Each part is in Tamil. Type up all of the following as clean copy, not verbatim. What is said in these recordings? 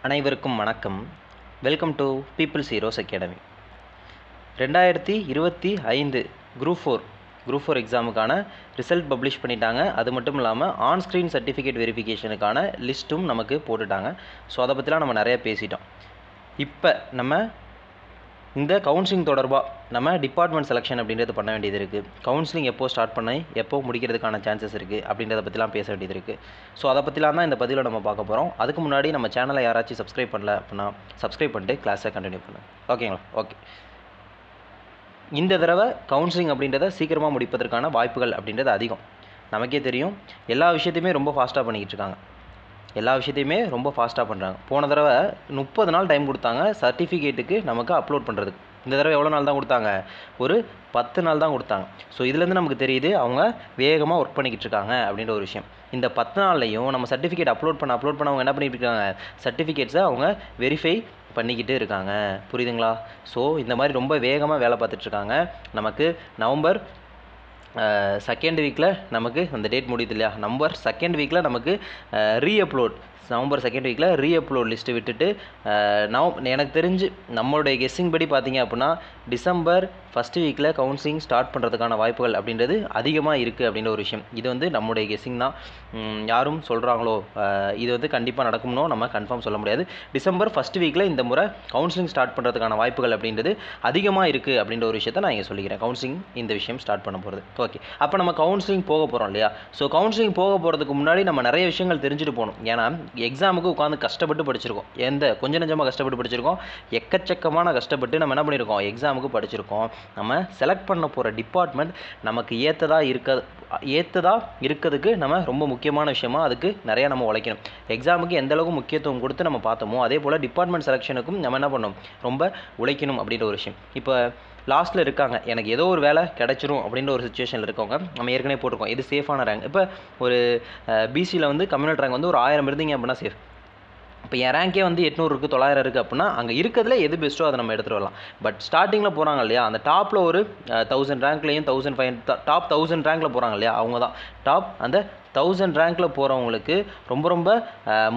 அனைவருக்கும் வணக்கம். Welcome to people's heroes academy. 2025 group four எக்ஸாமுக்கான ரிசல்ட் பப்ளிஷ் பண்ணிட்டாங்க. அது மட்டும் இல்லாமல் ஆன்ஸ்க்ரீன் சர்டிஃபிகேட் வெரிஃபிகேஷனுக்கான லிஸ்ட்டும் நமக்கு போட்டுட்டாங்க. ஸோ அதை பற்றிலாம் நம்ம நிறைய பேசிட்டோம். இப்போ நம்ம இந்த கவுன்சிலிங் தொடர்பாக நம்ம டிபார்ட்மெண்ட் செலெக்ஷன் அப்படின்றது பண்ண வேண்டியது இருக்குது. கவுன்சிலிங் எப்போ ஸ்டார்ட் பண்ணி எப்போ முடிக்கிறதுக்கான சான்சஸ் இருக்குது அப்படின்றத பற்றிலாம் பேச வேண்டியது இருக்குது. ஸோ அதை பற்றிலாம் தான் இந்த பதிவில் நம்ம பார்க்க போகிறோம். அதுக்கு முன்னாடி நம்ம சேனலை யாராச்சும் சப்ஸ்கிரைப் பண்ணல அப்படின்னா சப்ஸ்கிரைப் பண்ணிட்டு கிளாஸை கண்டினியூ பண்ணுங்கள். ஓகேங்களா? ஓகே. இந்த தடவை கவுன்சிலிங் அப்படின்றத சீக்கிரமாக முடிப்பதற்கான வாய்ப்புகள் அப்படின்றது அதிகம். நமக்கே தெரியும், எல்லா விஷயத்தையுமே ரொம்ப ஃபாஸ்ட்டாக பண்ணிக்கிட்டு இருக்காங்க. எல்லா விஷயத்தையுமே ரொம்ப ஃபாஸ்ட்டாக பண்ணுறாங்க. போன தடவை 30 நாள் டைம் கொடுத்தாங்க சர்டிஃபிகேட்டுக்கு நமக்கு அப்லோட் பண்ணுறதுக்கு. இந்த தடவை எவ்வளோ நாள் தான் கொடுத்தாங்க? ஒரு 10 நாள் தான் கொடுத்தாங்க. ஸோ இதுலேருந்து நமக்கு தெரியுது அவங்க வேகமாக ஒர்க் பண்ணிக்கிட்டு இருக்காங்க அப்படின்ற ஒரு விஷயம். இந்த 10 நாள்லையும் நம்ம சர்டிஃபிகேட் அப்லோட் பண்ண அவங்க என்ன பண்ணிட்டு இருக்காங்க? சர்டிஃபிகேட்ஸை அவங்க வெரிஃபை பண்ணிக்கிட்டு இருக்காங்க. புரியுதுங்களா? ஸோ இந்த மாதிரி ரொம்ப வேகமாக வேலை பார்த்துட்ருக்காங்க. நமக்கு நவம்பர் செகண்ட் வீக்கில் நமக்கு அந்த டேட் முடியுது இல்லையா? நவம்பர் செகண்ட் வீக்கில் நமக்கு நவம்பர் செகண்ட் வீக்கில் ரீஅப்லோட் லிஸ்ட்டு விட்டுட்டு எனக்கு தெரிஞ்சு நம்மளுடைய கெஸ்ஸிங் படி பார்த்தீங்க அப்படின்னா டிசம்பர் ஃபஸ்ட்டு வீக்கில் கவுன்சிலிங் ஸ்டார்ட் பண்ணுறதுக்கான வாய்ப்புகள் அப்படின்றது அதிகமாக இருக்குது அப்படின்ற ஒரு விஷயம். இது வந்து நம்முடைய கெஸ்ஸிங் தான். யாரும் சொல்கிறாங்களோ இது வந்து கண்டிப்பாக நடக்கும்னோ நம்ம கன்ஃபார்ம் சொல்ல முடியாது. டிசம்பர் ஃபஸ்ட் வீக்கில் இந்த முறை கவுன்சிலிங் ஸ்டார்ட் பண்ணுறதுக்கான வாய்ப்புகள் அப்படின்றது அதிகமாக இருக்குது அப்படின்ற ஒரு விஷயத்தை நான் இங்கே சொல்லிக்கிறேன். கவுன்சிலிங் இந்த விஷயம் ஸ்டார்ட் பண்ண போகிறது. ஓகே, அப்போ நம்ம கவுன்சிலிங் போக போகிறோம் இல்லையா? ஸோ கவுன்சிலிங் போக போகிறதுக்கு முன்னாடி நம்ம நிறைய விஷயங்கள் தெரிஞ்சுட்டு போகணும். ஏன்னா எக்ஸாமுக்கு உட்காந்து கஷ்டப்பட்டு படிச்சிருக்கோம். கொஞ்சம் நெஞ்சமாக கஷ்டப்பட்டு படிச்சிருக்கோம். எக்கச்சக்கமான கஷ்டப்பட்டு நம்ம என்ன பண்ணியிருக்கோம்? எக்ஸாமுக்கு படிச்சிருக்கோம். நம்ம செலக்ட் பண்ண போகிற டிபார்ட்மெண்ட் நமக்கு ஏற்றதா இருக்கிறதுக்கு நம்ம ரொம்ப முக்கியமான விஷயமா அதுக்கு நிறையா நம்ம உழைக்கணும். எக்ஸாமுக்கு எந்த அளவுக்கு முக்கியத்துவம் கொடுத்து நம்ம பார்த்தோமோ அதே போல் டிபார்ட்மெண்ட் செலெக்ஷனுக்கும் நம்ம என்ன பண்ணணும்? ரொம்ப உழைக்கணும் அப்படின்ற ஒரு விஷயம். இப்போ லாஸ்ட்டில் இருக்காங்க, எனக்கு ஏதோ ஒரு வேலை கிடச்சிரும் அப்படின்ற ஒரு சுச்சுவேஷனில் இருக்கவங்க நம்ம ஏற்கனவே போட்டிருக்கோம் இது சேஃபான ரேங்க். இப்போ ஒரு பிசியில் வந்து கம்யூனிட்டி ரேங்க் வந்து ஒரு 1000 இருந்தீங்க அப்படின்னா சேஃப். இப்போ என் ரேங்கே வந்து 800 இருக்குது 900 இருக்குது அப்படின்னா அங்கே இருக்கிறதுல எது பெஸ்ட்டோ அதை நம்ம எடுத்துகிட்டு வரலாம். பட் ஸ்டார்டிங்கில் போகிறாங்க இல்லையா, அந்த டாப்பில் ஒரு 1000 ரேங்க்லேயும் 1500 டாப் 1000 ரேங்கில் போகிறாங்க இல்லையா, அவங்க தான் டாப். அந்த 1000 ரேங்க்கில் போகிறவங்களுக்கு ரொம்ப ரொம்ப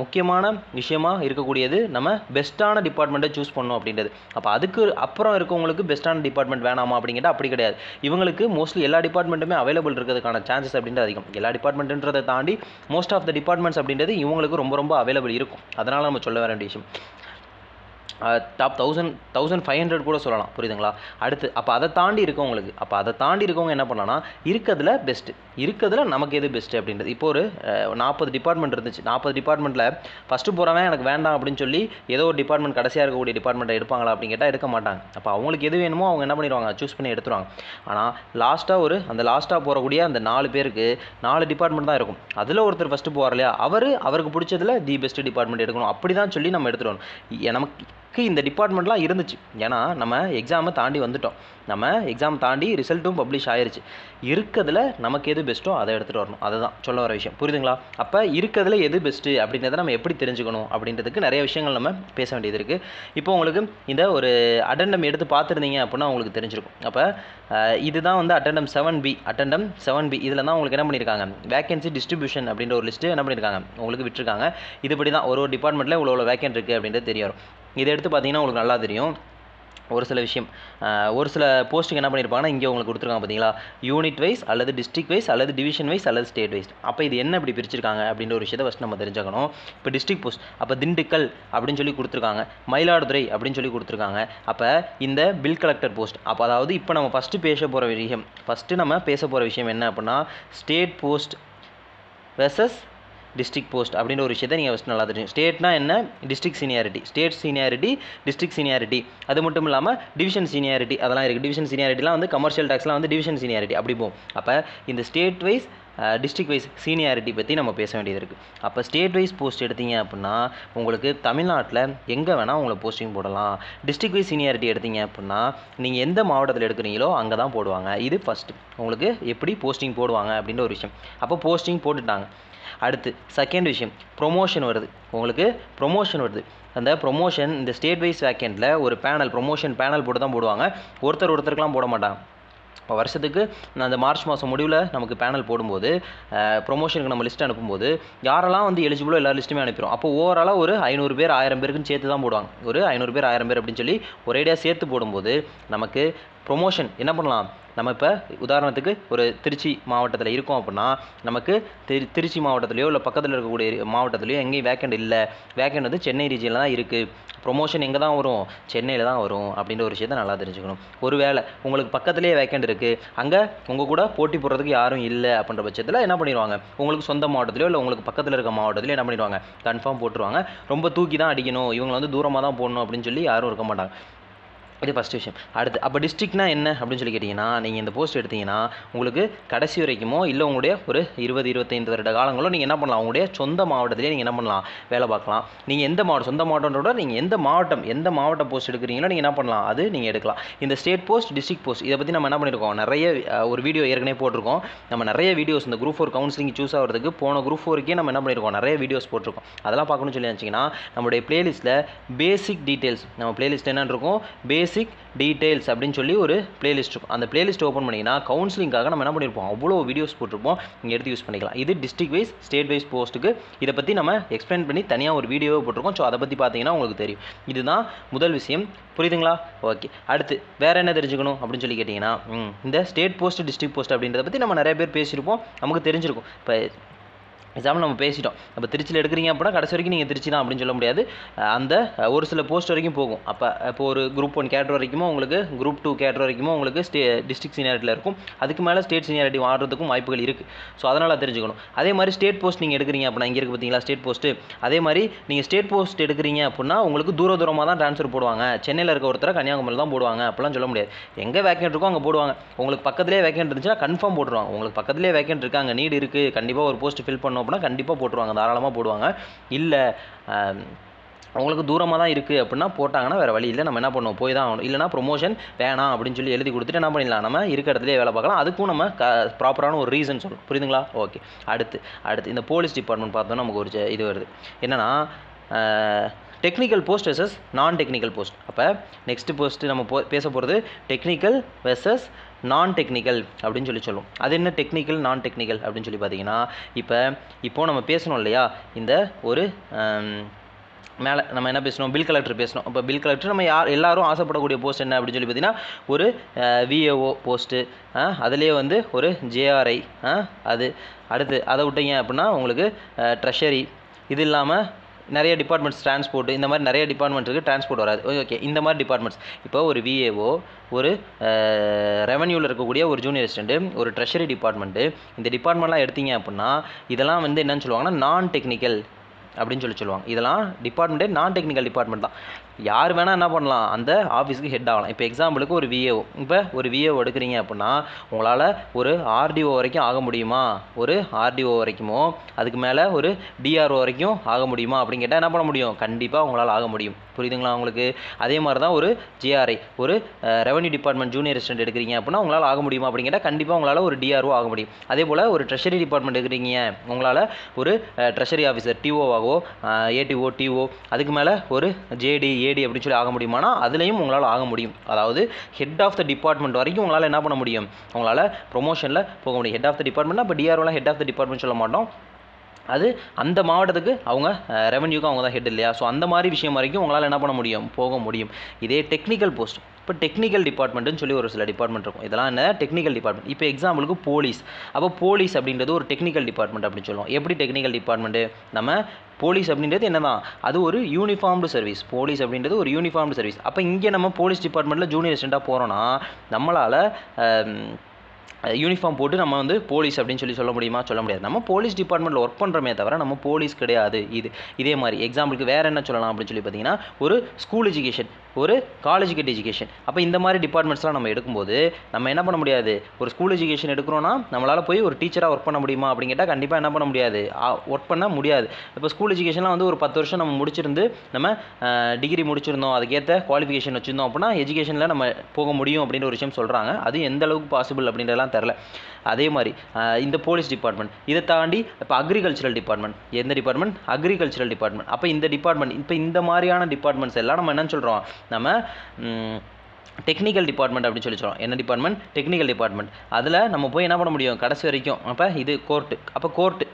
முக்கியமான விஷயமாக இருக்கக்கூடியது நம்ம பெஸ்ட்டான டிபார்ட்மெண்ட்டை சூஸ் பண்ணணும் அப்படின்றது. அப்போ அதுக்கு அப்புறம் இருக்கவங்களுக்கு பெஸ்ட்டான டிபார்ட்மெண்ட் வேணாமா அப்படிங்கிட்ட அப்படி கிடையாது. இவங்களுக்கு மோஸ்ட்லி எல்லா டிபார்ட்மெண்ட்டுமே அவைலபிள் இருக்கிறதுக்கான சான்சஸ் அப்படின்றது அதிகம். எல்லா டிபார்ட்மெண்ட்டுன்றதை தாண்டி மோஸ்ட் ஆஃப் த டிபார்ட்மெண்ட்ஸ் அப்படின்றது இவங்களுக்கு ரொம்ப ரொம்ப அவைலபிள் இருக்கும். அதனால் நம்ம சொல்ல வேண்டிய விஷயம் டாப் 1500 கூட சொல்லலாம். புரியுதுங்களா? அடுத்து அப்போ அதை தாண்டி இருக்கவங்க என்ன பண்ணலாம்னா இருக்கிறதுல பெஸ்ட்டு, இருக்கிறதுல நமக்கு எது பெஸ்ட்டு அப்படின்றது. இப்போ ஒரு 40 டிபார்ட்மெண்ட் இருந்துச்சு. 40 டிபார்ட்மெண்ட்டில் ஃபஸ்ட்டு போகிறவன் எனக்கு வேண்டாம் அப்படின்னு சொல்லி ஏதோ ஒரு டிபார்ட்மெண்ட் கடைசியாக இருக்கக்கூடிய டிபார்ட்மெண்ட்டை எடுப்பாங்களா அப்படின்னு கேட்டால் எடுக்க மாட்டாங்க. அப்போ அவங்களுக்கு எது வேணுமோ அவங்க என்ன பண்ணிடுவாங்க? சூஸ் பண்ணி எடுத்துருவாங்க. ஆனால் லாஸ்ட்டாக போகக்கூடிய அந்த 4 பேருக்கு 4 டிபார்ட்மெண்ட் தான் இருக்கும். அதில் ஒருத்தர் ஃபஸ்ட்டு போவார் இல்லையா, அவருக்கு பிடிச்சதில் தி பெஸ்ட் டிபார்ட்மெண்ட் எடுக்கணும் அப்படி தான் சொல்லி நம்ம எடுத்துகிட்டு நமக்கு இந்த டிபார்ட்மெண்ட்லாம் இருந்துச்சு. ஏன்னா நம்ம எக்ஸாமை தாண்டி வந்துட்டோம். நம்ம எக்ஸாம் தாண்டி ரிசல்ட்டும் பப்ளிஷ் ஆயிருச்சு. இருக்கிறதுல நமக்கு எது பெஸ்ட்டோ அதை எடுத்துகிட்டு வரணும். அதுதான் சொல்ல வர விஷயம். புரியுதுங்களா? அப்போ இருக்கிறதுல எது பெஸ்ட்டு அப்படின்றத நம்ம எப்படி தெரிஞ்சுக்கணும் அப்படின்றதுக்கு நிறைய விஷயங்கள் நம்ம பேச வேண்டியது இருக்குது. இப்போ உங்களுக்கு இந்த ஒரு அட்டெண்டம் எடுத்து பார்த்துருந்தீங்க அப்படின்னா உங்களுக்கு தெரிஞ்சிருக்கும். அப்போ இதுதான் வந்து அட்டெண்டம் 7B. இதில் தான் உங்களுக்கு என்ன பண்ணியிருக்காங்க? வேகன்சி டிஸ்ட்ரிபியூஷன் அப்படின்ற ஒரு லிஸ்ட்டு என்ன பண்ணியிருக்காங்க? உங்களுக்கு விட்டுருக்காங்க. இதுபடி தான் ஒரு டிபார்ட்மெண்ட்டில் இவ்வளோ வேகன்ட் இருக்குது அப்படின்றது தெரிய வரும். இதை எடுத்து பார்த்தீங்கன்னா உங்களுக்கு நல்லா தெரியும். ஒரு சில போஸ்ட்டுக்கு என்ன பண்ணியிருப்பாங்கன்னா இங்கே உங்களுக்கு கொடுத்துருக்காங்க பார்த்தீங்களா, யூனிட் வைஸ் அல்லது டிஸ்ட்ரிக்ட் வைஸ் அல்லது டிவிஷன் வைஸ் அல்லது ஸ்டேட் வைஸ். அப்போ இது என்ன இப்படி பிரிச்சிருக்காங்க அப்படின்ற ஒரு விஷயத்தை ஃபஸ்ட் நம்ம தெரிஞ்சுக்கணும். இப்போ டிஸ்ட்ரிக்ட் போஸ்ட் அப்போ திண்டுக்கல் அப்படின்னு சொல்லி கொடுத்துருக்காங்க, மயிலாடுதுறை அப்படின்னு சொல்லி கொடுத்துருக்காங்க. அப்போ இந்த பில் கலெக்டர் போஸ்ட். அப்போ அதாவது இப்போ நம்ம ஃபஸ்ட்டு பேச போகிற விஷயம் என்ன அப்படின்னா state post versus district post அப்படின்ற ஒரு விஷயத்தை நீங்கள் ஃபஸ்ட் நல்லா தெரியும். ஸ்டேட்னா என்ன? District seniority, state seniority, district seniority, அது மட்டும் இல்லாமல் டிவிஷன் சீனியாரிட்டி அதெல்லாம் இருக்குது. டிவிஷன் சீனியாரிட்டிலாம் வந்து கமர்ஷியல் டேக்ஸ்லாம் வந்து டிவிஷன் சீனியாரிட்டி அப்படி போகும். அப்போ இந்த state wise district wise seniority பற்றி நம்ம பேச வேண்டியது இருக்குது. அப்போ ஸ்டேட் வைஸ் போஸ்ட் எடுத்தீங்க அப்படின்னா உங்களுக்கு தமிழ்நாட்டில் எங்கே வேணால் உங்களை போஸ்டிங் போடலாம். டிஸ்ட்ரிக்ட் வைஸ் சீனியாரிட்டி எடுத்தீங்க அப்படின்னா நீங்கள் எந்த மாவட்டத்தில் எடுக்கிறீங்களோ அங்கே தான் போடுவாங்க. இது ஃபஸ்ட்டு உங்களுக்கு எப்படி போஸ்டிங் போடுவாங்க அப்படின்ற ஒரு விஷயம். அப்போ போஸ்டிங் போட்டுட்டாங்க. அடுத்து செகண்ட் விஷயம் ப்ரொமோஷன் வருது. அந்த ப்ரொமோஷன் இந்த ஸ்டேட் வைஸ் வேக்கெண்ட்டில் ஒரு ப்ரொமோஷன் பேனல் போட்டு தான் போடுவாங்க. ஒருத்தருக்குலாம் போட மாட்டாங்க. இப்போ வருஷத்துக்கு அந்த மார்ச் மாதம் முடிவில் நமக்கு பேனல் போடும்போது ப்ரொமோஷனுக்கு நம்ம லிஸ்ட் அனுப்பும்போது யாரெல்லாம் வந்து எலிஜிபிளோ எல்லா லிஸ்ட்டுமே அனுப்பிடும். அப்போ ஓவராலாக ஒரு 500 பேர் 1000 பேருக்குன்னு சேர்த்து தான் போடுவாங்க. ஒரு 500 பேர் 1000 பேர் அப்படின்னு சொல்லி ஒரேடியாக சேர்த்து போடும்போது நமக்கு ப்ரொமோஷன் என்ன பண்ணலாம். நம்ம இப்போ உதாரணத்துக்கு ஒரு திருச்சி மாவட்டத்தில் இருக்கோம் அப்படின்னா நமக்கு திருச்சி மாவட்டத்துலையோ இல்லை பக்கத்தில் இருக்கக்கூடிய மாவட்டத்துலையோ எங்கேயும் வேக்கண்ட் இல்லை. வேக்கண்ட் வந்து சென்னை ரீஜனில் தான் இருக்குது. ப்ரொமோஷன் எங்கே தான் வரும், சென்னையில் தான் வரும் அப்படின்ற ஒரு விஷயத்தை நல்லா தெரிஞ்சுக்கணும். ஒருவேளை உங்களுக்கு பக்கத்துலேயே வேக்கண்ட் இருக்குது, அங்கே உங்கள் கூட போட்டி போடுறதுக்கு யாரும் இல்லை அப்படின்ற பட்சத்தில் என்ன பண்ணிடுவாங்க, உங்களுக்கு சொந்த மாவட்டத்திலையோ இல்லை உங்களுக்கு பக்கத்தில் இருக்க மாவட்டத்திலையோ என்ன பண்ணிடுவாங்க, கன்ஃபார்ம் போட்டுருவாங்க. ரொம்ப தூக்கி தான் அடிக்கணும், இவங்களை வந்து தூரமாக தான் போடணும் அப்படின்னு சொல்லி யாரும் இருக்க மாட்டாங்க. இது ஃபஸ்ட் விஷயம். அடுத்து அப்போ டிஸ்ட்ரிக்ட்னா என்ன அப்படின்னு சொல்லி கேட்டிங்கன்னா, நீங்கள் இந்த போஸ்ட் எடுத்திங்கன்னா உங்களுக்கு கடைசி வரைக்குமோ இல்லை உங்களுடைய ஒரு 20-25 வருட காலங்களோ நீங்கள் என்ன பண்ணலாம், உங்களுடைய சொந்த மாவட்டத்திலே நீங்கள் என்ன பண்ணலாம், வேலை பார்க்கலாம். நீங்கள் எந்த மாவட்டம், சொந்த மாவட்டத்தோட நீங்கள் எந்த மாவட்ட போஸ்ட் எடுக்கிறீங்களோ நீங்கள் என்ன பண்ணலாம், அது நீங்கள் எடுக்கலாம். இந்த ஸ்டேட் போஸ்ட், டிஸ்ட்ரிக்ட் போஸ்ட் இதை பற்றி நம்ம என்ன பண்ணியிருக்கோம், நிறைய ஒரு வீடியோ ஏற்கனவே போட்டிருக்கோம். நம்ம நிறைய வீடியோஸ் இந்த குரூப் 4 கவுன்சிலிங் சூஸ் ஆகிறதுக்கு போன குரூப் 4க்கே நம்ம என்ன பண்ணியிருக்கோம், நிறைய வீடியோஸ் போட்டிருக்கோம். அதெல்லாம் பார்க்கணும்னு சொல்லி நினச்சிங்கன்னா நம்மளுடைய பிளேலிஸ்ட்டில் பேசிக் டீட்டெயில்ஸ், நம்ம பிளேலிஸ்ட் என்னன்னு இருக்கும், பேசிக் டீடைல்ஸ் அப்படின்னு சொல்லி ஒரு பிளேலிஸ்ட் இருக்கும். அந்த பிளேலிஸ்ட் ஓப்பன் பண்ணிங்கன்னா கவுன்சிலிங்காக நம்ம என்ன பண்ணியிருப்போம், அவ்வளோ வீடியோஸ் போட்டிருப்போம். நீங்கள் எடுத்து யூஸ் பண்ணிக்கலாம். இது டிஸ்ட்ரிக்ட் வைஸ் ஸ்டேட் வைஸ் போஸ்ட்டுக்கு இதை பற்றி நம்ம எக்ஸ்பிளைன் பண்ணி தனியாக ஒரு வீடியோவை போட்டிருக்கோம். ஸோ அதை பற்றி பார்த்தீங்கன்னா உங்களுக்கு தெரியும். இதுதான் முதல் விஷயம். புரியுதுங்களா? ஓகே. அடுத்து வேறு என்ன தெரிஞ்சுக்கணும் அப்படின்னு சொல்லி கேட்டிங்கன்னா, இந்த ஸ்டேட் போஸ்ட் டிஸ்ட்ரிக்ட் போஸ்ட் அப்படின்றத பற்றி நம்ம நிறைய பேர் பேசியிருப்போம், நமக்கு தெரிஞ்சிருக்கும். இப்போ எக்ஸாம்பிள் நம்ம பேசிட்டோம். இப்போ திருச்சியில் எடுக்கிறீங்க அப்படின்னா கடைசி வரைக்கும் நீங்கள் திருச்சி தான் அப்படின்னு சொல்ல முடியாது. அந்த ஒரு சில போஸ்ட் வரைக்கும் போகும். இப்போ ஒரு குரூப் 1 கேட்டர் வரைக்குமோ உங்களுக்கு, குரூப் 2 கேட்டர் வரைக்குமோ உங்களுக்கு டிஸ்ட்ரிக்ட் சீனியாரிட்டியில் இருக்கும். அதுக்கு மேலே ஸ்டேட் சீனியாரிட்டி வாடுறதுக்கும் வாய்ப்புகள் இருக்குது. ஸோ அதனால் தெரிஞ்சுக்கணும். அதே மாதிரி ஸ்டேட் போஸ்ட் நீங்கள் எடுக்கிறீங்க அப்படின்னா, இங்கே இருக்குது பார்த்தீங்களா ஸ்டேட் போஸ்ட்டு, அதே மாதிரி நீங்கள் ஸ்டேட் போஸ்ட் எடுக்கிறீங்க அப்படின்னா உங்களுக்கு தூரமாக தான் ட்ரான்ஸ்ஃபர் போடுவாங்க. சென்னையில் இருக்க ஒருத்தரை கன்னியாகுமரியில் தான் போடுவாங்க அப்படிலாம் சொல்ல முடியாது. எங்கே வேக்கண்ட் இருக்கோ அங்கே போடுவாங்க. உங்களுக்கு பக்கத்துலேயே வேக்கண்ட் இருந்துச்சுன்னா கன்ஃபார்ம் போட்டுருவாங்க. உங்களுக்கு பக்கத்துலேயே வேக்கண்ட் இருக்காங்க, நீடு இருக்குது, கண்டிப்பாக ஒரு போஸ்ட் ஃபில் பண்ணோம் அப்படின்னா கண்டிப்பாக போட்டுருவாங்க, தாராளமாக போடுவாங்க. இல்லை உங்களுக்கு தூரமாக தான் இருக்குது அப்படின்னா போட்டாங்கன்னா வேறு வழி இல்லை, நம்ம என்ன பண்ணுவோம், போய் தான் ஆகணும். இல்லைனா ப்ரொமோஷன் வேணாம் அப்படின்னு சொல்லி எழுதி கொடுத்துட்டு என்ன பண்ணிடலாம், நம்ம இருக்க இடத்துலேயே வேலை பார்க்கலாம். அதுக்கும் நம்ம ப்ராப்பரான ஒரு ரீசன் சொல்லணும். புரியுதுங்களா? ஓகே. அடுத்து இந்த போலீஸ் டிபார்ட்மெண்ட் பார்த்தோன்னா நமக்கு ஒரு இது வருது. என்னென்னா டெக்னிக்கல் போஸ்ட் வெர்சஸ் நான் டெக்னிக்கல் போஸ்ட். அப்போ நெக்ஸ்ட் போஸ்ட்டு நம்ம பேச போகிறது டெக்னிக்கல் வெர்சஸ் நான் டெக்னிக்கல் அப்படின்னு சொல்லி சொல்லுவோம். அது என்ன டெக்னிக்கல் நான் டெக்னிக்கல் அப்படின்னு சொல்லி பார்த்தீங்கன்னா, இப்போது நம்ம பேசணும் இல்லையா, இந்த ஒரு மேலே நம்ம என்ன பேசணும், பில் கலெக்டர் பேசணும். இப்போ பில் கலெக்டர் நம்ம எல்லாரும் ஆசைப்படக்கூடிய போஸ்ட் என்ன அப்படின்னு சொல்லி பார்த்தீங்கன்னா, ஒரு விஏஓ போஸ்ட்டு, அதுலேயே வந்து ஒரு ஜேஆர்ஐ, அது அடுத்து அதை விட்டீங்க அப்படின்னா உங்களுக்கு ட்ரெஷரி, இது இல்லாமல் நிறைய டிபார்ட்மெண்ட்ஸ், டிரான்ஸ்போர்ட், இந்த மாதிரி நிறைய டிபார்ட்மெண்ட் இருக்குது. டிரான்ஸ்போர்ட் வராது. ஓகே. இந்த மாதிரி டிபார்ட்மெண்ட்ஸ், இப்போ ஒரு விஏஓ, ஒரு ரெவன்யூவில் இருக்கக்கூடிய ஒரு ஜூனியர் அசிஸ்டண்ட்டு, ஒரு ட்ரெஷரி டிபார்ட்மெண்ட்டு, இந்த டிபார்ட்மெண்ட்லாம் எடுத்தீங்க அப்படின்னா இதெல்லாம் வந்து என்னன்னு சொல்லுவாங்கன்னா நான் டெக்னிக்கல் அப்படின்னு சொல்லுவாங்க. இதெல்லாம் டிபார்ட்மெண்ட்டே நான் டெக்னிக்கல் டிபார்ட்மெண்ட் தான். யார் வேணால் என்ன பண்ணலாம், அந்த ஆஃபீஸுக்கு ஹெட் ஆகலாம். இப்போ எக்ஸாம்பிளுக்கு ஒரு விஏஓ, இப்போ ஒரு விஏஓ எடுக்கிறீங்க அப்படின்னா உங்களால் ஒரு ஆர்டிஓ வரைக்கும் ஆக முடியுமா, ஒரு ஆர்டிஓ வரைக்குமோ அதுக்கு மேலே ஒரு டிஆர்ஓ வரைக்கும் ஆக முடியுமா அப்படின்னு கேட்டால் என்ன பண்ண முடியும், கண்டிப்பாக உங்களால் ஆக முடியும். புரியுதுங்களா உங்களுக்கு? அதே மாதிரி தான் ஒரு ஜேஆர்ஐ, ஒரு ரெவன்யூ டிபார்ட்மெண்ட் ஜூனியர் அசிஸ்டன்ட் எடுக்கிறீங்க அப்படின்னா உங்களால் ஆக முடியுமா அப்படின்னு கேட்டால் கண்டிப்பாக உங்களால் ஒரு டிஆர்ஓ ஆக முடியும். அதே போல் ஒரு ட்ரெஷரி டிபார்ட்மெண்ட் எடுக்கிறீங்க, உங்களால் ஒரு ட்ரெஷரி ஆஃபீஸர் டிஓவாகவோ ஏடிஓ டிஓ அதுக்கு மேலே ஒரு ஜேடி ஏடி அப்படின்னு சொல்லி ஆக முடியுமானா அதுலேயும் உங்களால் ஆக முடியும். அதாவது ஹெட் ஆஃப் த டிபார்ட்மெண்ட் வரைக்கும் உங்களால் என்ன பண்ண முடியும், உங்களால் ப்ரொமோஷனில் போக முடியும். ஹெட் ஆஃப் த டிபார்ட்மெண்ட்னா இப்போ டிஆர்ஓலாம் ஹெட் ஆஃப் த டிபார்ட்மெண்ட் சொல்ல மாட்டோம், அது அந்த மாவட்டத்துக்கு அவங்க ரெவன்யூக்கு அவங்க தான் ஹெட் இல்லையா. ஸோ அந்த மாதிரி விஷயம் வரைக்கும் உங்களால் என்ன பண்ண முடியும், போக முடியும். இதே டெக்னிக்கல் போஸ்ட், இப்போ டெக்னிக்கல் டிபார்ட்மெண்ட்டுன்னு சொல்லி ஒரு சில டிபார்ட்மெண்ட் இருக்கும். இதெல்லாம் என்ன டெக்னிக்கல் டிபார்ட்மெண்ட். இப்போ எக்ஸாம்பிளுக்கு போலீஸ், அப்போ போலீஸ் அப்படின்றது ஒரு டெக்னிக்கல் டிபார்ட்மெண்ட் அப்படின்னு சொல்லுவோம். எப்படி டெக்னிக்கல் டிபார்ட்மெண்ட்டு, நம்ம போலீஸ் அப்படின்றது என்ன தான், அது ஒரு யூனிஃபார்ம்டு சர்வீஸ். போலீஸ் அப்படின்றது ஒரு யூனிஃபார்ம்டு சர்வீஸ். அப்போ இங்கே நம்ம போலீஸ் டிபார்ட்மெண்ட்டில் ஜூனியர் அசிஸ்டண்ட்டாக போகிறோன்னா நம்மளால் யூனிஃபார்ம் போட்டு நம்ம வந்து போலீஸ் அப்படின்னு சொல்ல முடியுமா, சொல்ல முடியாது. நம்ம போலீஸ் டிபார்ட்மெண்ட்டில் ஒர்க் பண்ணுறமே தவிர நம்ம போலீஸ் கிடையாது. இதே மாதிரி எக்ஸாம்பிளுக்கு வேறு என்ன சொல்லலாம் அப்படின்னு சொல்லி பார்த்தீங்கன்னா, ஒரு ஸ்கூல் எஜுகேஷன், ஒரு காலேஜ் எஜுகேஷன். அப்போ இந்த மாதிரி டிபார்ட்மெண்ட்ஸ்லாம் நம்ம எடுக்கும்போது நம்ம என்ன பண்ண முடியாது, ஒரு ஸ்கூல் எஜுகேஷன் எடுக்கிறோன்னா நம்மளால் போய் ஒரு டீச்சராக ஒர்க் பண்ண முடியுமா அப்படின்னு கேட்டால் கண்டிப்பாக என்ன பண்ண முடியாது, ஒர்க் பண்ண முடியாது. இப்போ ஸ்கூல் எஜுகேஷன்லாம் வந்து ஒரு 10 வருஷம் நம்ம முடிச்சிருந்து நம்ம டிகிரி முடிச்சிருந்தோம், அதுக்கேற்ற குவாலிஃபிகேஷன் வச்சுருந்தோம் அப்படின்னா எஜுகேஷனில் நம்ம போக முடியும் அப்படின்ற ஒரு விஷயம் சொல்கிறாங்க. அது எந்த அளவுக்கு பாசிபிள் அப்படின்றலாம் தெரில. அதே மாதிரி இந்த போலீஸ் டிபார்ட்மெண்ட், இதை தாண்டி இப்போ அக்ரிகல்ச்சரல் டிபார்ட்மெண்ட், எந்த டிபார்ட்மெண்ட், அக்ரிகல்ச்சரல் டிபார்ட்மெண்ட். அப்போ இந்த டிபார்ட்மெண்ட், இப்போ இந்த மாதிரியான டிபார்ட்மெண்ட்ஸ் எல்லாம் நம்ம என்னன்னு சொல்கிறோம், நம்ம டெக்னிக்கல் டிபார்ட்மெண்ட் அப்படின்னு சொல்லி சொல்லுவோம். என்ன டிபார்ட்மெண்ட்? Technical department. அதில் நம்ம போய் என்ன பண்ண முடியும் கடைசி வரைக்கும்? அப்போ இது கோர்ட்டு. அப்போ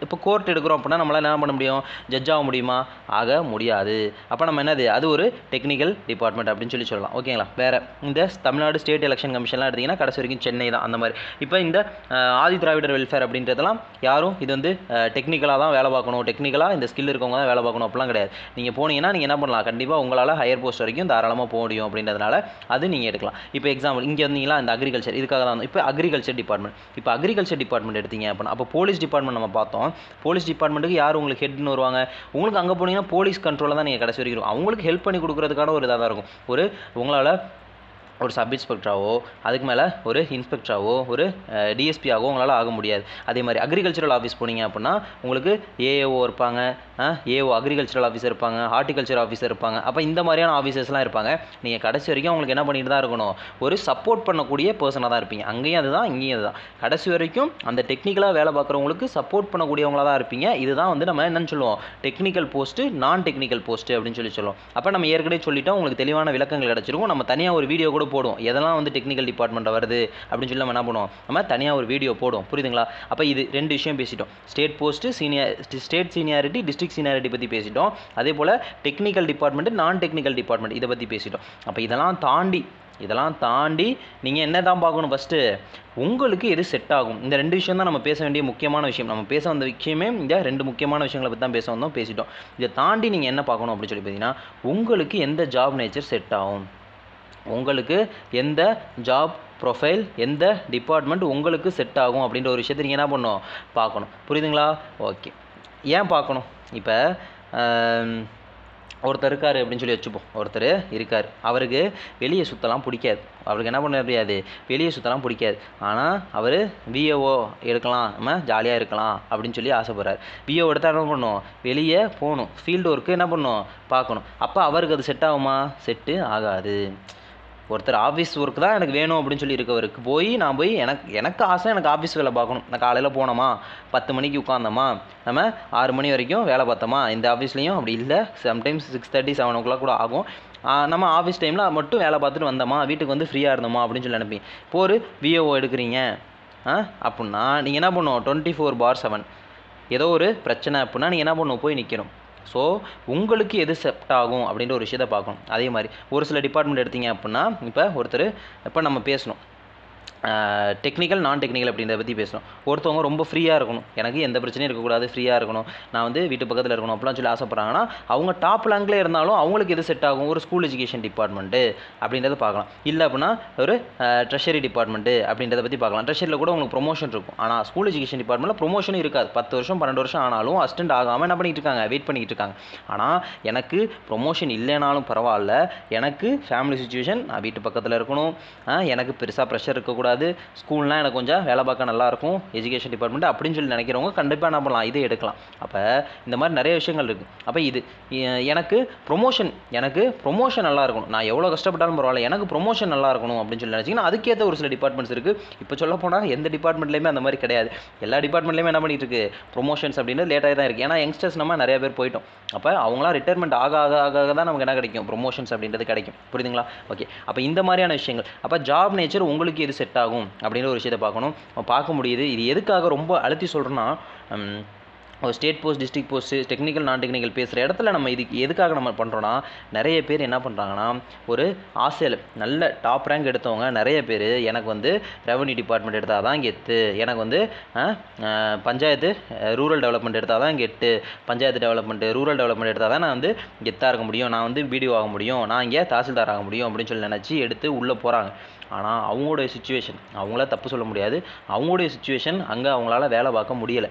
இப்போ கோர்ட் எடுக்கிறோம் அப்படின்னா நம்மளால் என்ன பண்ண முடியும்? ஜட்ஜ் ஆக முடியுமா? ஆக முடியாது. அப்போ நம்ம என்னது? அது ஒரு டெக்னிக்கல் டிபார்ட்மெண்ட் அப்படின்னு சொல்லி சொல்லலாம். ஓகேங்களா? வேறு இந்த தமிழ்நாடு ஸ்டேட் எலெக்ஷன் கமிஷன்லாம் எடுத்திங்கன்னா கடைசி வரைக்கும் சென்னை தான். அந்த மாதிரி இப்போ இந்த ஆதி திராவிடர் வெல்ஃபேர் அப்படின்றதெல்லாம் யாரும் இது வந்து டெக்னிக்கலாக தான் வேலை பார்க்கணும், டெக்னிக்கலாக இந்த ஸ்கில் இருக்கவங்க தான் வேலை பார்க்கணும் அப்படிலாம் கிடையாது. நீங்கள் போனீங்கன்னா நீங்கள் என்ன பண்ணலாம்? கண்டிப்பாக உங்களால் ஹையர் போஸ்ட் வரைக்கும் தாராளமாக போக முடியும் அப்படின்றதுனால அது நீங்கள் எடுக்கலாம். இப்போ எக்ஸாம்பிள் இங்கே வந்தீங்களா இந்த அக்ரிகல்ச்சர், இதுக்காக தான் இப்போ அக்ரிகல்ச்சர் டிபார்ட்மெண்ட். இப்போ அக்ரிகல்ச்சர் டிபார்ட்மெண்ட் எடுத்தீங்க அப்படின்னா அப்போ போலீஸ் டிபார்ட்மெண்ட் நம்ம பார்த்தோம். போலீஸ் டிபார்ட்மெண்ட்டுக்கு யார் உங்களுக்கு ஹெட்னு வருவாங்க? உங்களுக்கு அங்கே போனீங்கன்னா போலீஸ் கண்ட்ரோலில் தான் நீங்கள் கடைசி வரைக்கும் அவங்களுக்கு ஹெல்ப் பண்ணி கொடுக்குறதுக்கான ஒரு இதாக தான் இருக்கும். ஒரு உங்களால் ஒரு சப் இன்ஸ்பெக்டராகவோ அதுக்கு மேலே ஒரு இன்ஸ்பெக்டராகவோ ஒரு டிஎஸ்பியாகவோ உங்களால் ஆக முடியாது. அதே மாதிரி அக்ரிகல்ச்சரல் ஆஃபீஸ் போனீங்க அப்படின்னா உங்களுக்கு ஏஏஓ இருப்பாங்க, ஏஓ அக்ரிகல்ச்சரல் ஆஃபீஸர் இருப்பாங்க, ஹார்டிகல்ச்சர் ஆஃபீஸர் இருப்பாங்க. அப்போ இந்த மாதிரியான ஆஃபீஸர்ஸ்லாம் இருப்பாங்க. நீங்கள் கடைசி வரைக்கும் அவங்களுக்கு என்ன பண்ணிட்டு தான் இருக்கணும்? ஒரு சப்போர்ட் பண்ணக்கூடிய பர்சனாக தான் இருப்பீங்க. அங்கேயும் அதுதான் இங்கேயும் அதுதான். கடைசி வரைக்கும் அந்த டெக்னிக்கலாக வேலை பார்க்குறவங்களுக்கு சப்போர்ட் பண்ணக்கூடியவங்களாக தான் இருப்பீங்க. இதுதான் வந்து நம்ம என்னன்னு சொல்லுவோம்? டெக்னிக்கல் போஸ்ட்டு, நான் டெக்னிக்கல் போஸ்ட்டு அப்படின்னு சொல்லி சொல்லுவோம். அப்போ நம்ம ஏற்கனவே சொல்லிட்டோம், உங்களுக்கு தெளிவான விளக்கங்கள் கிடச்சிருக்கும். நம்ம தனியாக ஒரு வீடியோ கூட போடுவோம். எதெல்லாம் வந்து டெக்னிக்கல் டிபார்ட்மெண்ட்டில் வருது அப்படின்னு சொல்லி நம்ம என்ன பண்ணுவோம்? நம்ம தனியாக ஒரு வீடியோ போடுவோம். புரியுதுங்களா? அப்போ இது 2 விஷயம் பேசிட்டோம். State post, state seniority, district seniority பற்றி பேசிட்டோம். அதே போல் டெக்னிக்கல் டிபார்ட்மெண்ட்டு, நான் டெக்னிக்கல் டிபார்ட்மெண்ட் இதை பற்றி பேசிட்டோம். அப்போ இதெல்லாம் தாண்டி நீங்கள் என்ன தான் பார்க்கணும்? ஃபஸ்ட்டு உங்களுக்கு எது செட் ஆகும்? இந்த 2 விஷயம் தான் நம்ம பேச வேண்டிய முக்கியமான விஷயம். நம்ம பேச வந்த விஷயமே இந்த 2 முக்கியமான விஷயங்களை பற்றி தான் பேச வந்தோம், பேசிட்டோம். இதை தாண்டி நீங்கள் என்ன பார்க்கணும் அப்படின்னு சொல்லி பார்த்தீங்கன்னா உங்களுக்கு எந்த ஜாப் நேச்சர் செட் ஆகும், உங்களுக்கு எந்த ஜாப் ப்ரொஃபைல், எந்த டிபார்ட்மெண்ட் உங்களுக்கு செட் ஆகும் அப்படின்ற ஒரு விஷயத்தை நீங்கள் என்ன பண்ணணும்? பார்க்கணும். புரியுதுங்களா? ஓகே. ஏன் பார்க்கணும்? இப்போ ஒருத்தர் இருக்கார் அப்படின்னு சொல்லி வச்சுப்போம். ஒருத்தர் இருக்கார், அவருக்கு வெளியே சுற்றலாம் பிடிக்காது. அவருக்கு என்ன பண்ண முடியாது? வெளியே சுற்றலாம் பிடிக்காது. ஆனால் அவர் விஏஓ எடுக்கலாம், நம்ம ஜாலியாக இருக்கலாம் அப்படின்னு சொல்லி ஆசைப்படுறாரு. விஏஓ எடுத்தால் என்ன பண்ணணும்? வெளியே போகணும், ஃபீல்டு ஒர்க்கு என்ன பண்ணணும்? பார்க்கணும். அப்போ அவருக்கு அது செட் ஆகுமா? செட்டு ஆகாது. ஒருத்தர் ஆஃபீஸ் ஒர்க் தான் எனக்கு வேணும் அப்படின்னு சொல்லி இருக்கவருக்கு நான் போய் எனக்கு ஆசை, எனக்கு ஆஃபீஸ் வேலை பார்க்கணும். நான் காலையில் போனோமா, 10 மணிக்கு உட்காந்தோமா, நம்ம 6 மணி வரைக்கும் வேலை பார்த்தோமா. இந்த ஆஃபீஸ்லேயும் அப்படி இல்லை, சம்டைம்ஸ் 6:30 7 o'clock கூட ஆகும். நம்ம ஆஃபீஸ் டைமில் மட்டும் வேலை பார்த்துட்டு வந்தோமா, வீட்டுக்கு வந்து ஃப்ரீயாக இருந்தோமா அப்படின்னு சொல்லி நினைப்பேன். இப்போ ஒரு விஏஓ எடுக்கிறீங்க அப்படின்னா நீங்கள் என்ன பண்ணணும்? 24/7 ஏதோ ஒரு பிரச்சனை அப்படின்னா நீங்கள் என்ன பண்ணணும்? போய் நிற்கணும். ஸோ உங்களுக்கு எது செட் ஆகும் அப்படின்ற ஒரு விஷயத்தை பார்க்கணும். அதே மாதிரி ஒரு சில டிபார்ட்மெண்ட் எடுத்தீங்க அப்படின்னா இப்போ நம்ம பேசணும் டெக்னிக்கல், நான் டெக்னிக்கல் அப்படின்றத பற்றி பேசணும். ஒருத்தவங்க ரொம்ப ஃப்ரீயாக இருக்கணும், எனக்கு எந்த பிரச்சனையும் இருக்கக்கூடாது, ஃப்ரீயாக இருக்கணும், நான் வந்து வீட்டு பக்கத்தில் இருக்கணும் அப்படிலாம் சொல்லி ஆசைப்பட்றாங்கன்னா அவங்க டாப் ரேங்க்லேயே இருந்தாலும் அவங்களுக்கு எது செட் ஆகும்? ஒரு ஸ்கூல் எஜுகேஷன் டிபார்ட்மெண்ட்டு அப்படின்றத பார்க்கலாம். இல்லை அப்படின்னா ஒரு ட்ரெஷரி டிபார்ட்மெண்ட்டு அப்படின்றத பற்றி பார்க்கலாம். ட்ரெஷரியில் கூட உங்களுக்கு ப்ரொமோஷன் இருக்கும். ஆனால் ஸ்கூல் எஜுகேஷன் டிபார்ட்மெண்ட்டில் ப்ரொமோஷனும் இருக்காது. 10 வருஷம் 12 வருஷம் ஆனாலும் அசிஸ்டன்ட் ஆகாமல் என்ன பண்ணிட்டு இருக்காங்க? வெயிட் பண்ணிக்கிட்டு இருக்காங்க. ஆனால் எனக்கு ப்ரொமோஷன் இல்லைனாலும் பரவாயில்ல, எனக்கு ஃபேமிலி சுச்சுவேஷன், நான் வீட்டு பக்கத்தில் இருக்கணும், எனக்கு பெருசாக ப்ரெஷர் இருக்கக்கூடாது, ஸ்கூல்னால் எனக்கு கொஞ்சம் வேலை பார்க்க நல்லாயிருக்கும், எஜுகேஷன் டிபார்ட்மெண்ட் அப்படின்னு சொல்லி நினைக்கிறவங்க கண்டிப்பாக என்ன பண்ணலாம்? இதை எடுக்கலாம். அப்போ இந்த மாதிரி நிறைய விஷயங்கள் இருக்குது. அப்போ எனக்கு ப்ரொமோஷன் நல்லா இருக்கணும், நான் எவ்வளோ கஷ்டப்பட்டாலும் பரவாயில்ல, எனக்கு ப்ரொமோஷன் நல்லா இருக்கணும் அப்படின்னு சொல்லி நினச்சிங்கன்னா அதுக்கேற்ற ஒரு சில டிபார்ட்மெண்ட்ஸ் இருக்குது. இப்போ சொல்ல போனால் எந்த டிபார்ட்மெண்ட்லேயுமே அந்த மாதிரி கிடையாது. எல்லா டிபார்ட்மெண்ட்லேயுமே என்ன பண்ணிட்டு இருக்கு? ப்ரொமோஷன்ஸ் அப்படின்னு லேட்டாக தான் இருக்குது. ஏன்னா யங்ஸ்டர்ஸ் நம்ம நிறைய பேர் போயிட்டோம். அப்போ அவங்களாம் ரிட்டைர்மெண்ட் ஆக தான் நமக்கு என்ன கிடைக்கும்? ப்ரொமோஷன்ஸ் அப்படின்றது கிடைக்கும். புரியுதுங்களா? ஓகே. அப்போ இந்த மாதிரியான விஷயங்கள். அப்போ ஜாப் நேச்சர் உங்களுக்கு எது செட் ஆகும் அப்படின்ற ஒரு விஷயத்தை பார்க்கணும், பார்க்க முடியுது. இது எதுக்காக ரொம்ப அழுத்தி சொல்கிறேன்னா, ஒரு state post, district post, technical, நான் டெக்னிக்கல் பேசுகிற இடத்துல நம்ம இதுக்கு எதுக்காக நம்ம பண்ணுறோன்னா, நிறைய பேர் என்ன பண்ணுறாங்கன்னா, ஒரு ஆசையில் நல்ல டாப் ரேங்க் எடுத்தவங்க நிறைய பேர் எனக்கு வந்து ரெவன்யூ டிபார்ட்மெண்ட் எடுத்தால் தான் கெத்து, எனக்கு வந்து பஞ்சாயத்து ரூரல் டெவலப்மெண்ட் எடுத்தால் தான் கெத்து, பஞ்சாயத்து டெவலப்மெண்ட்டு ரூரல் டெவலப்மெண்ட் எடுத்தால் தான் நான் வந்து கெத்தாக இருக்க முடியும், நான் வந்து பிடிஓ ஆக முடியும், நான் இங்கே தாசில்தார் ஆக முடியும் அப்படின்னு சொல்லி நினச்சி எடுத்து உள்ளே போகிறாங்க. ஆனால் அவங்களுடைய சுச்சுவேஷன், அவங்கள தப்பு சொல்ல முடியாது, அவங்களுடைய சுச்சுவேஷன் அங்கே அவங்களால வேலை பார்க்க முடியலை.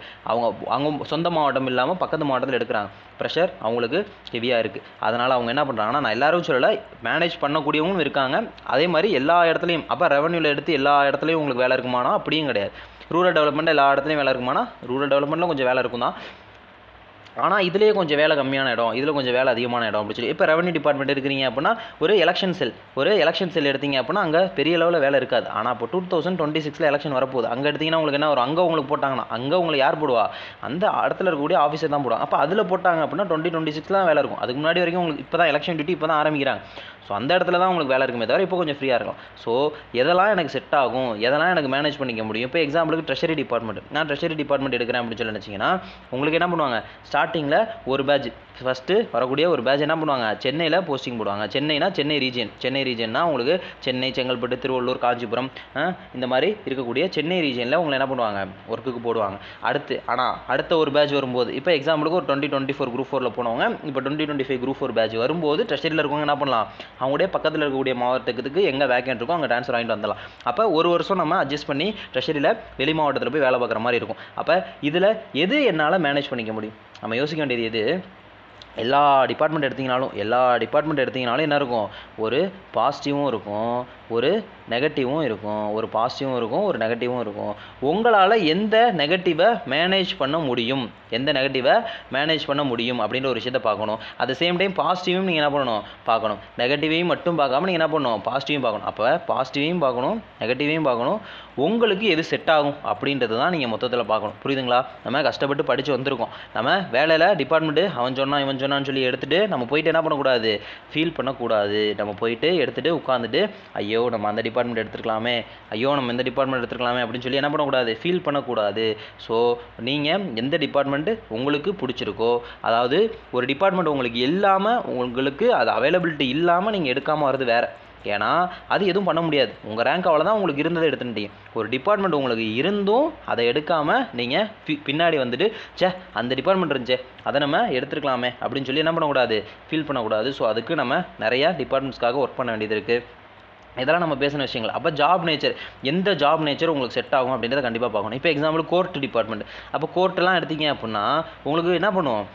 அவங்க சொந்த மாவட்டம் இல்லாமல் பக்கத்து மாவட்டத்தில் எடுக்கிறாங்க. ப்ரெஷர் அவங்களுக்கு ஹெவியாக இருக்குது. அதனால் அவங்க என்ன பண்ணுறாங்கன்னா, நான் எல்லாரும் சொல்லலை, மேனேஜ் பண்ணக்கூடியவங்களும் இருக்காங்க. அதே மாதிரி எல்லா இடத்துலையும், அப்போ ரெவன்யூவில் எடுத்து எல்லா இடத்துலையும் உங்களுக்கு வேலை இருக்குமானா அப்படியும் கிடையாது. ரூரல் டெவலப்மெண்ட் எல்லா இடத்துலையும் வேலை இருக்குமானா ரூரல் டெவலப்மெண்ட்டில் கொஞ்சம் வேலை இருக்கும் தான். ஆனால் இதுலேயே கொஞ்சம் வேலை கம்மியான இடம், இதில் கொஞ்சம் வேலை அதிகமான இடம் அப்படின்னு சொல்லி இப்போ ரெவன்யூ டிபார்ட்மெண்ட் இருக்கிறீங்க அப்படின்னா ஒரு எலெக்ஷன் செல் எடுத்தீங்க அப்படின்னா அங்கே பெரிய லெவலில் வேலை இருக்காது. ஆனால் இப்போ 2026 எலெக்ஷன் வரப்போகுது. அங்கே எடுத்திங்கன்னா உங்களுக்கு என்ன வரும், அங்கே உங்களுக்கு போட்டாங்கன்னா அங்கே உங்களை யார் போடுவா, அந்த இடத்துல இருக்கக்கூடிய ஆஃபீஸர் தான் போடுவாங்க. அப்போ அதில் போட்டாங்க அப்படின்னா 2026 வேலை இருக்கும். அதுக்கு முன்னாடி வரைக்கும் உங்களுக்கு இப்போ தான் எலெக்ஷன் டியூட்டி இப்போ தான் ஆரம்பிக்கிறாங்க. ஸோ அந்த இடத்துல தான் உங்களுக்கு வேலை இருக்குமே தவிர இப்போ கொஞ்சம் ஃப்ரீயாக இருக்கும். ஸோ எதெல்லாம் எனக்கு செட் ஆகும், எதெல்லாம் எனக்கு மேனேஜ் பண்ணிக்க முடியும். இப்போ எக்ஸாம்பிளுக்கு ட்ரெஷரி டிபார்ட்மெண்ட், நான் ட்ரெஷரி டிபார்ட்மெண்ட் எடுக்கிறேன் அப்படின்னு சொல்லி நினச்சிங்கன்னா உங்களுக்கு என்ன பண்ணுவாங்க, ஸ்டார்டிங்கில் ஒரு பேட்ச் ஃபஸ்ட்டு வரக்கூடிய ஒரு பேட்ச் என்ன பண்ணுவாங்க, சென்னையில் போஸ்டிங் போடுவாங்க. சென்னைனா சென்னை ரீஜன்னா உங்களுக்கு சென்னை, செங்கல்பட்டு, திருவள்ளூர், காஞ்சிபுரம் இந்த மாதிரி இருக்கக்கூடிய சென்னை ரீஜனில் உங்களை என்ன பண்ணுவாங்க, ஒர்க்குக்கு போடுவாங்க. அடுத்த ஒரு பேட்ச் வரும்போது இப்போ எக்ஸாம்பிளுக்கு ஒரு 2024 குரூப் 4 போனவங்க இப்போ 2025 குரூப் 4 பேட்ச் வரும்போது ட்ரெஷரியில் இருக்கவங்க என்ன பண்ணலாம், அவங்களுடைய பக்கத்தில் இருக்கக்கூடிய மாவட்டத்துக்கு எங்கே வேக்கன்ட் இருக்கோ அங்கே ட்ரான்ஸ்ஃபர் வாங்கிட்டு வந்துடலாம். அப்போ ஒரு வருஷம் நம்ம அட்ஜஸ்ட் பண்ணி ட்ரெஷரியில் வெளி மாவட்டத்தில் போய் வேலை பார்க்குற மாதிரி இருக்கும். அப்போ இதில் எது என்னால் மேனேஜ் பண்ணிக்க முடியும், நம்ம யோசிக்க வேண்டியது எது, எல்லா டிபார்ட்மெண்ட் எடுத்திங்கனாலும் என்ன இருக்கும், ஒரு பாசிட்டிவும் இருக்கும், ஒரு நெகட்டிவும் இருக்கும், ஒரு பாசிட்டிவும் இருக்கும், ஒரு நெகட்டிவும் இருக்கும். உங்களால் எந்த நெகட்டிவை மேனேஜ் பண்ண முடியும் அப்படின்ற ஒரு விஷயத்தை பார்க்கணும். அட் த சேம் டைம் பாசிட்டிவும் நீங்கள் என்ன பண்ணணும் பார்க்கணும். நெகட்டிவையும் மட்டும் பார்க்காம நீங்கள் என்ன பண்ணணும், பாசிட்டிவும் பார்க்கணும். அப்போ பாசிட்டிவையும் பார்க்கணும், நெகட்டிவையும் பார்க்கணும். உங்களுக்கு எது செட் ஆகும் அப்படின்றது தான் நீங்கள் மொத்தத்தில் பார்க்கணும். புரியுதுங்களா? நம்ம கஷ்டப்பட்டு படித்து வந்திருக்கோம். நம்ம வேலையில் டிபார்ட்மெண்ட்டு அவன் சொன்னான்னு சொல்லி எடுத்துகிட்டு நம்ம போயிட்டு என்ன பண்ணக்கூடாது, ஃபீல் பண்ணக்கூடாது. நம்ம போயிட்டு எடுத்துகிட்டு உட்காந்துட்டு ஐயோ நம்ம அந்த டிபார்ட்மெண்ட் எடுத்துருக்கலாமே, நம்ம இந்த டிபார்ட்மெண்ட் எடுத்துருக்கலாமே அப்படின்னு சொல்லி என்ன பண்ணக்கூடாது, ஃபீல் பண்ணக்கூடாது. ஸோ நீங்கள் எந்த டிபார்ட்மெண்ட்டு உங்களுக்கு பிடிச்சிருக்கோ, அதாவது ஒரு டிபார்ட்மெண்ட் உங்களுக்கு இல்லாமல், உங்களுக்கு அது அவைலபிலிட்டி இல்லாமல் நீங்கள் எடுக்காமல் வர்றது வேறு. ஏன்னா அது எதுவும் பண்ண முடியாது. உங்கள் ரேங்க் அவ்வளோதான், உங்களுக்கு இருந்ததை எடுத்துட்டீங்க. ஒரு டிபார்ட்மெண்ட் உங்களுக்கு இருந்தும் அதை எடுக்காமல் நீங்கள் பின்னாடி வந்துட்டு அந்த டிபார்ட்மெண்ட் இருந்துச்சே அதை நம்ம எடுத்துருக்கலாமே அப்படின்னு சொல்லி என்ன பண்ணக்கூடாது, ஃபீல் பண்ணக்கூடாது. ஸோ அதுக்கு நம்ம நிறையா டிபார்ட்மெண்ட்ஸ்க்காக ஒர்க் பண்ண வேண்டியது இருக்குது. இதெல்லாம் நம்ம பேசின விஷயங்கள். அப்போ ஜாப் நேச்சர், எந்த ஜாப் நேச்சர் உங்களுக்கு செட் ஆகும் அப்படின்றத கண்டிப்பாக பார்க்கணும். இப்போ எக்ஸாம்பிள் கோர்ட் டிபார்ட்மெண்ட், அப்போ கோர்ட்டெல்லாம் எடுத்தீங்க அப்படின்னா உங்களுக்கு என்ன பண்ணுவோம்,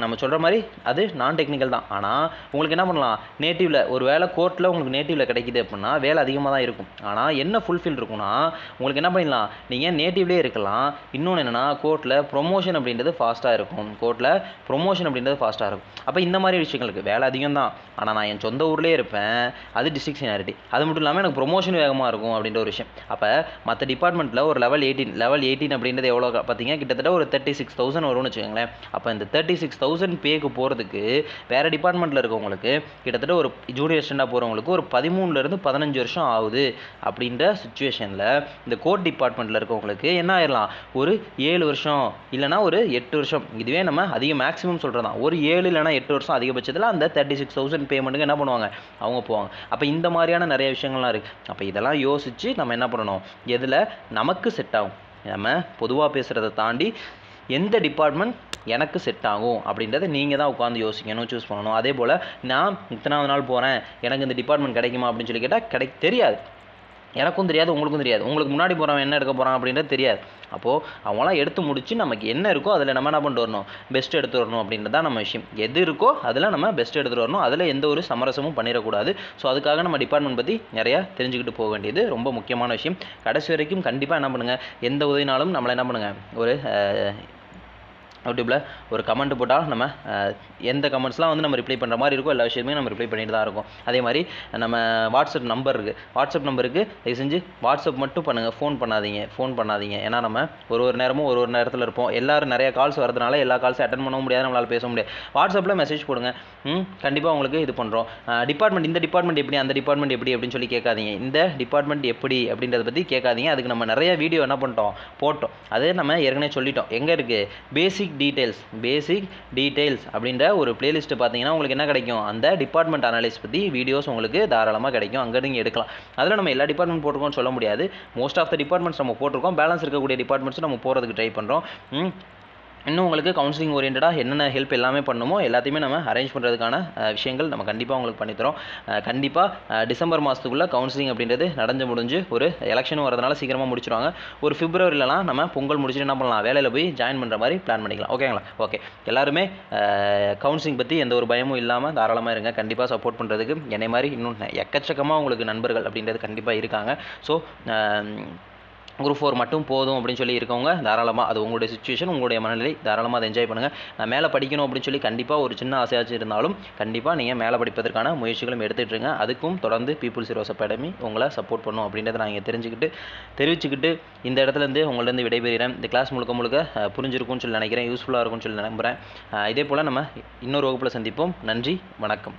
நம்ம சொல்கிற மாதிரி அது நான் டெக்னிக்கல் தான். ஆனால் உங்களுக்கு என்ன பண்ணலாம், நேட்டிவில் ஒரு வேலை கோர்ட்டில் உங்களுக்கு நேட்டிவில் கிடைக்கிது அப்படின்னா வேலை அதிகமாக தான் இருக்கும். ஆனால் என்ன ஃபுல்ஃபில் இருக்குன்னா உங்களுக்கு என்ன பண்ணிடலாம், நீங்கள் நேட்டிவ்லேயே இருக்கலாம். இன்னொன்று என்னென்னா கோர்ட்டில் ப்ரொமோஷன் அப்படின்றது ஃபாஸ்ட்டாக இருக்கும். அப்போ இந்த மாதிரி விஷயங்களுக்கு வேலை அதிகம் தான், ஆனால் நான் என் சொந்த ஊர்லேயே இருப்பேன், அது டிஸ்ட்ரிக்ட் சீனியாரிட்டி. அது மட்டும் இல்லாமல் எனக்கு ப்ரொமோஷன் வேகமாக இருக்கும் அப்படின்ற ஒரு விஷயம். அப்போ மற்ற டிபார்ட்மெண்ட்டில் ஒரு லெவல் 18 அப்படின்றது எவ்வளோ பார்த்தீங்க, கிட்டத்தட்ட ஒரு 36,000 வரும்னு வச்சுக்கோங்களேன். அப்போ இந்த 36,000 பேக்கு போகிறதுக்கு வேறு டிபார்ட்மெண்ட்டில் இருக்கவங்களுக்கு கிட்டத்தட்ட ஒரு ஜூனியர் அசிஸ்டண்டாக போகிறவங்களுக்கு ஒரு 13 15 வருஷம் ஆகுது. அப்படின்ற சுச்சுவேஷனில் இந்த கோர்ட் டிபார்ட்மெண்ட்டில் இருக்கவங்களுக்கு என்ன ஆயிடலாம், ஒரு 7 வருஷம் இல்லைனா ஒரு 8 வருஷம், இதுவே நம்ம அதிக மேக்ஸிமம் சொல்கிறது தான், ஒரு 7 இல்லைனா 8 வருஷம் அதிகபட்சத்தில் அந்த 36,000 பேமெண்ட்டுக்கு என்ன பண்ணுவாங்க, அவங்க போவாங்க. அப்போ இந்த மாதிரியான நிறைய விஷயங்கள்லாம் இருக்குது. அப்போ இதெல்லாம் யோசித்து நம்ம என்ன பண்ணணும், எதில் நமக்கு செட் ஆகும், நம்ம பொதுவாக பேசுகிறத தாண்டி எந்த டிபார்ட்மெண்ட் எனக்கு செட் ஆகும் அப்படின்றத நீங்கள் தான் உட்காந்து யோசிக்கணும், சூஸ் பண்ணணும். அதே போல் நான் இத்தனாவது நாள் போகிறேன், எனக்கு இந்த டிபார்ட்மெண்ட் கிடைக்குமா அப்படின்னு சொல்லி கேட்டால் தெரியாது. எனக்கும் தெரியாது, உங்களுக்கும் தெரியாது. உங்களுக்கு முன்னாடி போகிறவன் என்ன எடுக்க போகிறான் அப்படின்றது தெரியாது. அப்போது அவங்களாம் எடுத்து முடிச்சு நமக்கு என்ன இருக்கோ அதில் நம்ம என்ன பண்ணிட்டு வரணும், பெஸ்ட் எடுத்து வரணும் அப்படின்றது தான் நம்ம விஷயம். எது இருக்கோ அதில் நம்ம பெஸ்ட் எடுத்துகிட்டு வரணும், அதில் எந்த ஒரு சமரசமும் பண்ணிடக்கூடாது. ஸோ அதுக்காக நம்ம டிபார்ட்மெண்ட் பற்றி நிறையா தெரிஞ்சுக்கிட்டு போக வேண்டியது ரொம்ப முக்கியமான விஷயம். கடைசி வரைக்கும் கண்டிப்பாக என்ன பண்ணுங்கள், எந்த உதவினாலும் நம்மளை என்ன பண்ணுங்கள், ஒரு யூடியூப்பில் ஒரு கமெண்ட் போட்டால் நம்ம எந்த கமெண்ட்ஸ்லாம் நம்ம ரிப்ளை பண்ணுற மாதிரி இருக்கோ எல்லா விஷயமே நம்ம ரிப்ளை பண்ணிட்டு தான் இருக்கோம். அதே மாதிரி நம்ம வாட்ஸ்அப் நம்பர் இருக்குது, வாட்ஸ்அப் நம்பருக்கு தயவு செஞ்சு வாட்ஸ்அப் மட்டும் பண்ணுங்கள், ஃபோன் பண்ணாதீங்க. ஏன்னா நம்ம ஒரு நேரமும் ஒரு நேரத்தில் இருப்போம். எல்லோரும் நிறைய கால்ஸ் வரதுனால எல்லா கால்ஸும் அட்டன் பண்ண முடியாது, நம்மளால் பேச முடியாது. வாட்ஸ்அப்பில் மெசேஜ் போடுங்க, கண்டிப்பாக உங்களுக்கு இது பண்ணுறோம். இந்த டிபார்ட்மெண்ட் எப்படி, அந்த டிபார்ட்மெண்ட் எப்படி அப்படின்னு சொல்லி கேட்காதீங்க. இந்த டிபார்ட்மெண்ட் எப்படி அப்படின்றத பற்றி கேட்காதீங்க. அதுக்கு நம்ம நிறைய வீடியோ என்ன போட்டோம். அது நம்ம ஏற்கனவே சொல்லிட்டோம். எங்கே இருக்குது, பேசிக் டீட்டெயில்ஸ் அப்படின்ற ஒரு பிளேலிஸ்ட்டு பார்த்தீங்கன்னா உங்களுக்கு என்ன கிடைக்கும், அந்த டிபார்ட்மெண்ட் அனலைஸ் பற்றி வீடியோஸ் உங்களுக்கு தாராளமாக கிடைக்கும். அங்கே நீங்கள் எடுக்கலாம். அதில் நம்ம எல்லா டிபார்ட்மெண்ட் போட்டிருக்கோம்னு சொல்ல முடியாது. மோஸ்ட் ஆஃப் த டிபார்ட்மெண்ட்ஸ் நம்ம போட்டிருக்கோம். பேலன்ஸ் இருக்கக்கூடிய டிபார்ட்மெண்ட்ஸ் நம்ம போகிறதுக்கு ட்ரை பண்ணுறோம். இன்னும் உங்களுக்கு கவுன்சிலிங் ஓரியன்டாக என்னென்ன ஹெல்ப் எல்லாமே பண்ணுமோ எல்லாத்தையுமே நம்ம அரேஞ்ச் பண்ணுறதுக்கான விஷயங்கள் நம்ம கண்டிப்பாக உங்களுக்கு பண்ணித்தரோம். கண்டிப்பாக டிசம்பர் மாதத்துக்குள்ளே கவுன்சிலிங் அப்படின்றது முடிஞ்சு ஒரு எலெக்ஷனும் வரதுனால சீக்கிரமாக முடிச்சிடுவாங்க. ஒரு பிப்ரவரியிலலாம் நம்ம பொங்கல் முடிச்சுட்டு என்ன பண்ணலாம், வேலையில் போய் ஜாயின் பண்ணுற மாதிரி பிளான் பண்ணிக்கலாம். ஓகேங்களா? ஓகே, எல்லாருமே கவுன்சிலிங் பற்றி எந்த ஒரு பயமும் இல்லாமல் தாராளமாக இருங்க. கண்டிப்பாக சப்போர்ட் பண்ணுறதுக்கு என்னை மாதிரி இன்னும் எக்கச்சக்கமாக உங்களுக்கு நண்பர்கள் அப்படின்றது கண்டிப்பாக இருக்காங்க. ஸோ குரூப் 4 மட்டும் போதும் அப்படின்னு சொல்லி இருக்கவங்க தாராளமாக, அது உங்களுடைய சிச்சுவேஷன், உங்களுடைய மனநிலை, தாராளமாக அதை என்ஜாய் பண்ணுங்கள். நான் மேலே படிக்கணும் அப்படின்னு சொல்லி கண்டிப்பாக ஒரு சின்ன ஆசையாச்சும் இருந்தாலும் கண்டிப்பாக நீங்கள் மேலே படிப்பதற்கான முயற்சிகளும் எடுத்துகிட்ருங்க. அதுக்கும் தொடர்ந்து பீப்புள்ஸ் ஹீரோஸ் அகாடமி உங்களை சப்போர்ட் பண்ணும் அப்படின்றத நான் இங்கே தெரிவிச்சுக்கிட்டு இந்த இடத்துலேருந்து உங்கள்லேருந்து விடைபெறுகிறேன். இந்த கிளாஸ் முழுக்க புரிஞ்சிருக்கும்னு சொல்லி நினைக்கிறேன், யூஸ்ஃபுல்லாக இருக்கும்னு சொல்லி நம்புகிறேன். இதே போல் நம்ம இன்னொரு வகுப்பில் சந்திப்போம். நன்றி, வணக்கம்.